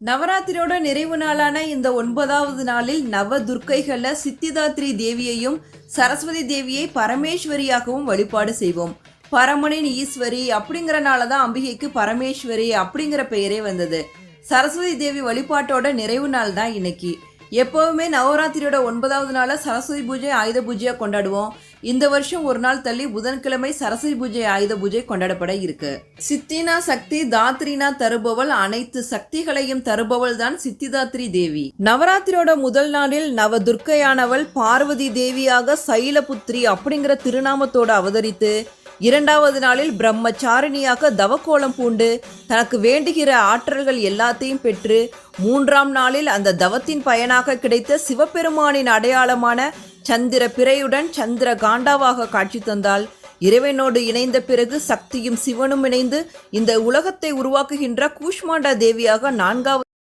நவராத்திரியோட நிறைவு நாளான இந்த 9வது நாளில் நவ துர்க்கைகள்ல சித்திதாத்ரி தேவியையும் சரஸ்வதி தேவியை பரமேஸ்வரியாகவும் வழிபாடு செய்வோம். பரமனின் ஈஸ்வரி அப்படிங்கிறனால தான் அம்பிகைக்கு பரமேஸ்வரி அப்படிங்கிற பெயரே வந்தது. சரஸ்வதி தேவி வழிபாட்டோட நிறைவு நாள் தான் இன்னைக்கு. எப்போவுமே நவராத்திரியோட 9வது நாள சரஸ்வதி பூஜை ஆயுத பூஜையாக கொண்டாடுவோம். இந்த வருஷம் ஒரு நாள் தள்ளி புதன்கிழமை சரஸ்வதி பூஜை ஆயுத பூஜை கொண்டாடப்பட இருக்கு. சித்தினா சக்தி, தாத்ரினா தருபவள், அனைத்து சக்திகளையும் தருபவள் தான் சித்திதாத்ரி தேவி. நவராத்திரியோட முதல் நாளில் நவ துர்க்கையானவள் பார்வதி தேவியாக சைலபுத்ரி அப்படிங்கிற திருநாமத்தோடு அவதரித்து, இரண்டாவது நாளில் பிரம்மச்சாரிணியாக தவக்கோலம் பூண்டு தனக்கு வேண்டுகிற ஆற்றல்கள் எல்லாத்தையும் பெற்று, மூன்றாம் நாளில் அந்த தவத்தின் பயனாக கிடைத்த சிவபெருமானின் அடையாளமான சந்திர பிறையுடன் சந்திர காண்டாவாக காட்சி தந்தால், இறைவனோடு இணைந்த பிறகு சக்தியும் சிவனும் இணைந்து இந்த உலகத்தை உருவாக்குகின்ற கூஷ்மாண்டா தேவியாக நான்காவது